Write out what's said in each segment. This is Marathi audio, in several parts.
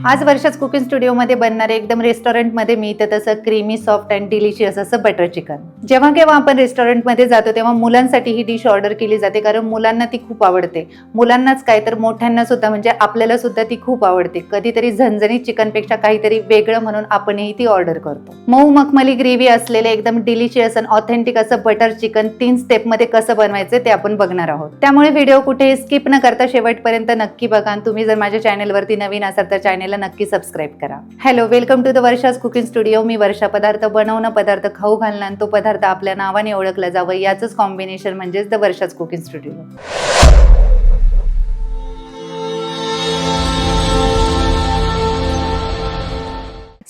आज वर्षाच कुकिंग स्टुडिओमध्ये बनणारे एकदम रेस्टॉरंटमध्ये मिळतं तसं क्रीमी सॉफ्ट अँड डिलिशियस असं बटर चिकन. जेव्हा केव्हा आपण रेस्टॉरंटमध्ये जातो तेव्हा मुलांसाठी ही डिश ऑर्डर केली जाते, कारण मुलांना ती खूप आवडते. मुलांनाच काय तर मोठ्यांना सुद्धा, म्हणजे आपल्याला सुद्धा ती खूप आवडते. कधीतरी झणझणीत चिकनपेक्षा काहीतरी वेगळं म्हणून आपणही ती ऑर्डर करतो. मऊ मखमली ग्रेव्ही असलेले एकदम डिलिशियस आणि ऑथेंटिक असं बटर चिकन 3 स्टेपमध्ये कसं बनवायचं ते आपण बघणार आहोत. त्यामुळे व्हिडिओ कुठे स्किप न करता शेवटपर्यंत नक्की बघा. आणि तुम्ही जर माझ्या चॅनलवरती नवीन असाल तर चॅनलला नक्की सबस्क्राईब करा. Hello, welcome to the Varsha's cooking studio. मी वर्षा. पदार्थ बनवणं, पदार्थ खाऊ घालणं आणि तो पदार्थ आपल्या नावाने ओळखला जावं याचंच कॉम्बिनेशन म्हणजेच द वर्षास कुकिंग स्टुडिओ.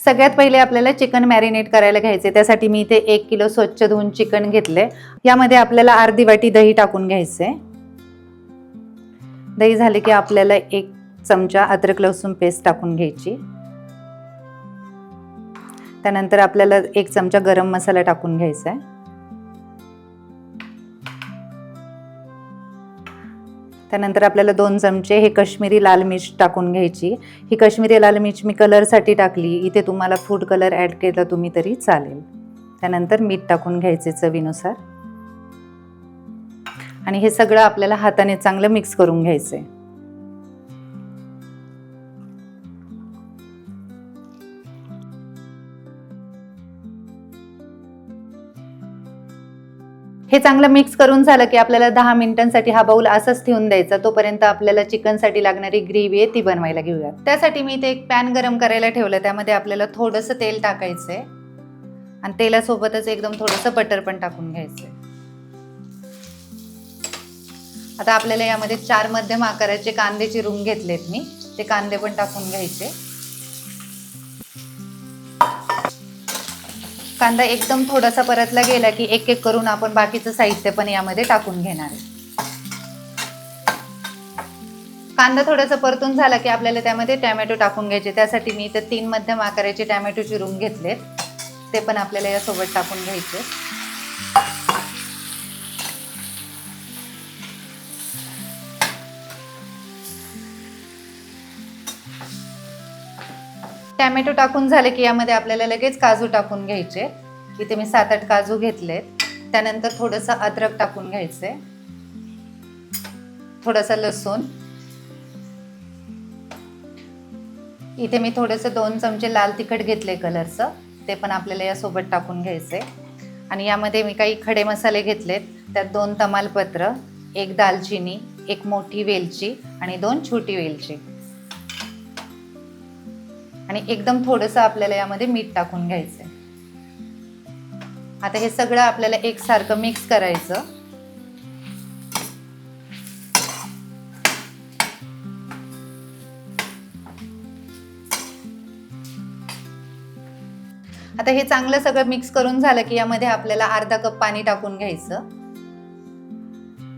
सगळ्यात पहिले आपल्याला चिकन मॅरिनेट करायला घ्यायचे. त्यासाठी मी इथे 1 किलो स्वच्छ धुवून चिकन घेतले. यामध्ये आपल्याला अर्धी वाटी दही टाकून घ्यायचे. दही झाले की आपल्याला 1 चमचा अद्रक लसूण पेस्ट टाकून घ्यायची. त्यानंतर आपल्याला 1 चमचा गरम मसाला टाकून घ्यायचा आहे. त्यानंतर आपल्याला 2 चमचे हे काश्मीरी लाल मिर्च टाकून घ्यायची. ही काश्मीरी लाल मिर्च मी कलरसाठी टाकली. इथे तुम्हाला फूड कलर ॲड केला तुम्ही तरी चालेल. त्यानंतर मीठ टाकून घ्यायचे चवीनुसार. आणि हे सगळं आपल्याला हाताने चांगलं मिक्स करून घ्यायचं आहे. हे चांगलं मिक्स करून झालं की आपल्याला 10 मिनिटांसाठी हा बाउल असाच ठेवून द्यायचा. तोपर्यंत आपल्याला चिकनसाठी लागणारी ग्रेव्ही आहे ती बनवायला घेऊया. त्यासाठी मी इथे एक पॅन गरम करायला ठेवलं. त्यामध्ये आपल्याला थोडंसं तेल टाकायचंय आणि तेलासोबतच एकदम थोडंसं बटर पण टाकून घ्यायचंय. आता आपल्याला यामध्ये 4 मध्यम आकाराचे कांदे चिरून घेतलेत मी. ते कांदे पण टाकून घ्यायचे. कांदा एकदम थोडासा परतला गेला की एक एक करून आपण बाकीचं साहित्य पण यामध्ये टाकून घेणार आहे. कांदा थोडासा परतून झाला की आपल्याला त्यामध्ये टोमॅटो टाकून घ्यायचे. त्यासाठी मी इथे 3 मध्यम आकाराचे टोमॅटो चिरून घेतलेत. ते पण आपल्याला यासोबत टाकून घ्यायचे. टोमॅटो टाकून झाले की यामध्ये आपल्याला लगेच काजू टाकून घ्यायचे. इथे मी 7-8 काजू घेतलेत. त्यानंतर थोडंसं अद्रक टाकून घ्यायचे. थोडंसं लसूण. इथे मी थोडंसं 2 चमचे लाल तिखट घेतले कलरचं. ते पण आपल्याला यासोबत टाकून घ्यायचे. आणि यामध्ये मी काही खडे मसाले घेतलेत. त्यात 2 तमालपत्र, 1 दालचिनी, 1 मोठी वेलची आणि 2 छोटी वेलची. आणि एकदम थोडंसं आपल्याला यामध्ये मीठ टाकून घ्यायचंय. आता हे सगळं आपल्याला एकसारखं मिक्स करायचं. आता हे चांगलं सगळं मिक्स करून झालं की यामध्ये आपल्याला अर्धा कप पाणी टाकून घ्यायचं.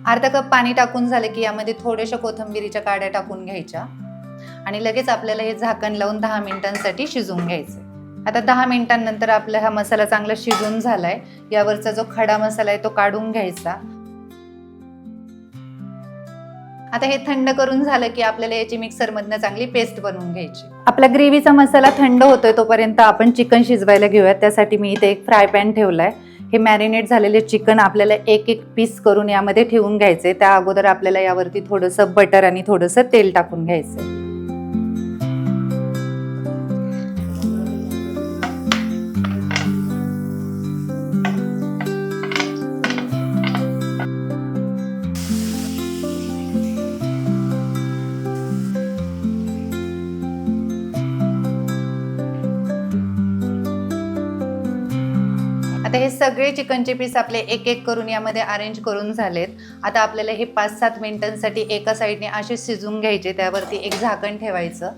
अर्धा कप पाणी टाकून झालं की यामध्ये थोड्याशा कोथिंबीरीच्या काड्या टाकून घ्यायच्या. आणि लगेच आपल्याला हे झाकण लावून 10 मिनिटांसाठी शिजवून घ्यायचं. आता 10 मिनिटांनंतर आपला हा मसाला चांगला शिजून झालाय. यावरचा जो खडा मसाला आहे तो काढून घ्यायचा. आता हे थंड करून झालं की आपल्याला याची मिक्सरमधनं चांगली पेस्ट बनवून घ्यायची. आपला ग्रेव्हीचा मसाला थंड होतोय तोपर्यंत आपण चिकन शिजवायला घेऊयात. त्यासाठी मी इथे एक फ्राय पॅन ठेवलाय. हे मॅरिनेट झालेले चिकन आपल्याला एक एक पीस करून यामध्ये ठेवून घ्यायचे. त्या अगोदर आपल्याला यावरती थोडंसं बटर आणि थोडंसं तेल टाकून घ्यायचं. आता हे सगळे चिकनचे पीस आपले एक एक करून यामध्ये अरेंज करून झालेत. आता आपल्याला हे 5-7 मिनिटांसाठी एका साईडने असे शिजवून घ्यायचे. त्यावरती एक झाकण ठेवायचं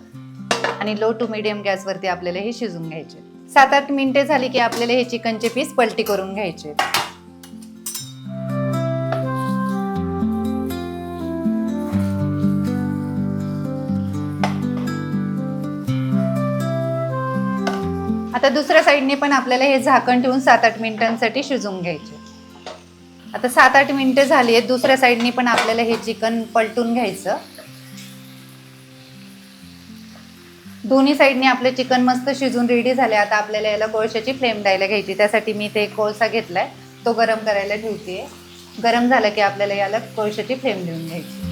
आणि लो टू मीडियम गॅसवरती आपल्याला हे शिजवून घ्यायचे. 7-8 मिनिटे झाली की आपल्याला हे चिकनचे पीस पलटी करून घ्यायचे. आता दुसऱ्या साईडने पण आपल्याला हे झाकण ठेवून 7-8 मिनिटांसाठी शिजवून घ्यायचे. आता 7-8 मिनिटे झाली आहेत. दुसऱ्या साईडने पण आपल्याला हे चिकन पलटून घ्यायचं. दोन्ही साईडने आपले चिकन मस्त शिजून रेडी झाले. आता आपल्याला याला कोळशाची फ्लेम द्यायला घ्यायची. त्यासाठी मी ते कोळसा घेतलाय, तो गरम करायला ठेवते. गरम झालं की आपल्याला याला कोळशाची फ्लेम देऊन घ्यायची.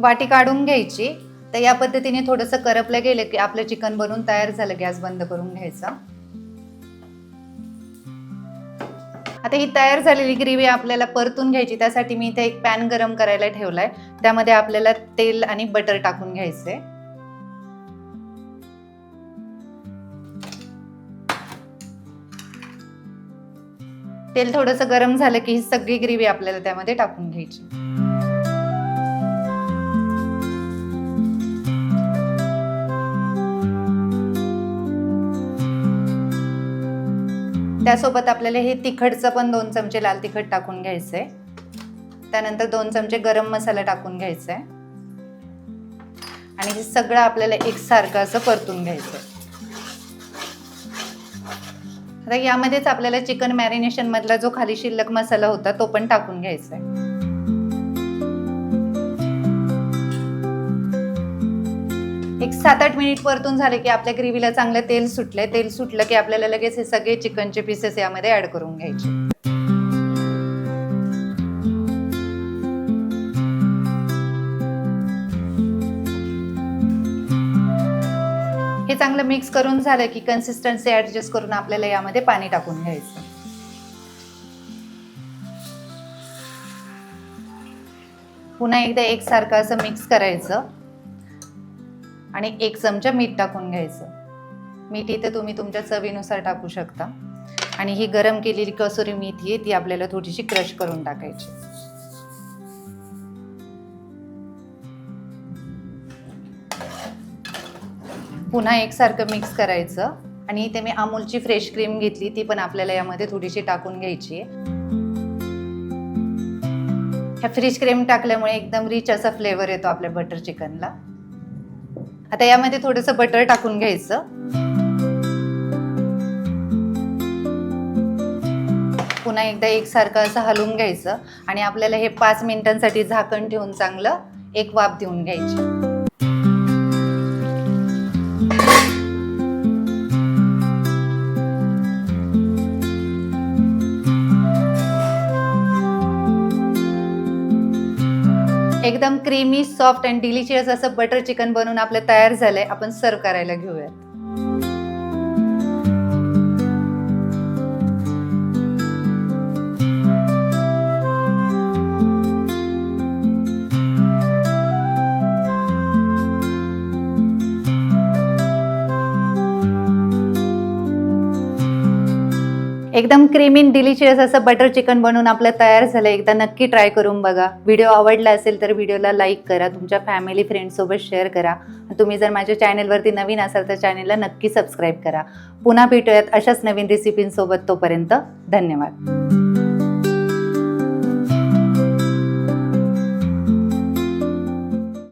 वाटी काढून घ्यायची. तर या पद्धतीने थोडंसं करपलं गेलं की आपलं चिकन बनवून तयार झालं. गॅस बंद करून घ्यायचा. आता ही तयार झालेली ग्रेव्ही आपल्याला परतून घ्यायची. त्यासाठी मी इथे एक पॅन गरम करायला ठेवलाय. त्यामध्ये आपल्याला तेल आणि बटर टाकून घ्यायचंय. तेल थोडंसं गरम झालं की ही सगळी ग्रेव्ही आपल्याला त्यामध्ये टाकून घ्यायची. त्यासोबत आपल्याला हे तिखटचं पण 2 चमचे लाल तिखट टाकून घ्यायचंय. त्यानंतर 2 चमचे गरम मसाला टाकून घ्यायचाय आणि हे सगळं आपल्याला एकसारखं असं परतून घ्यायचंय. आता यामध्येच आपल्याला चिकन मॅरिनेशन मधला जो खाली शिल्लक मसाला होता तो पण टाकून घ्यायचा आहे. एक 7-8 मिनिट परतून झाले की आपल्या ग्रेव्हीला चांगलं तेल सुटलंय. तेल सुटलं की आपल्याला लगेच हे सगळे चिकनचे पीसेस यामध्ये ऍड करून घ्यायचे. हे चांगलं मिक्स करून झालं की कन्सिस्टन्सी ऍडजस्ट करून आपल्याला यामध्ये पाणी टाकून घ्यायचं. पुन्हा एकदा एकसारखं असं मिक्स करायचं आणि 1 चमचा मीठ टाकून घ्यायचं. मीठ इथे तुम्ही तुमच्या चवीनुसार टाकू शकता. आणि ही गरम केलेली कसुरी मेथी आहे ती आपल्याला थोडीशी क्रश करून टाकायची. पुन्हा एकसारखं मिक्स करायचं आणि इथे मी अमूलची फ्रेश क्रीम घेतली, ती पण आपल्याला यामध्ये थोडीशी टाकून घ्यायची. ह्या फ्रेश क्रीम टाकल्यामुळे एकदम रिच असा फ्लेवर येतो आपल्या बटर चिकनला. आता यामध्ये थोडंसं बटर टाकून घ्यायचं. पुन्हा एकदा एकसारखं असं हलवून घ्यायचं आणि आपल्याला हे 5 मिनिटांसाठी झाकण ठेवून चांगलं एक वाफ देऊन घ्यायची. एकदम क्रीमी, सॉफ्ट अँड डिलिशियस असं बटर चिकन बनवून आपलं तयार झालंय. आपण सर्व करायला घेऊयात. एकदम क्रीमी डिलिशियस असं बटर चिकन बनवून आपलं तयार झालं. एकदा नक्की ट्राय करून बघा. व्हिडिओ आवडला असेल तर व्हिडिओला लाईक करा, तुमच्या फॅमिली फ्रेंड्ससोबत शेअर करा. तुम्ही जर माझ्या चॅनेलवरती नवीन असाल तर चॅनेलला नक्की सबस्क्राईब करा. पुन्हा भेटूयात अशाच नवीन रेसिपींसोबत. तोपर्यंत धन्यवाद.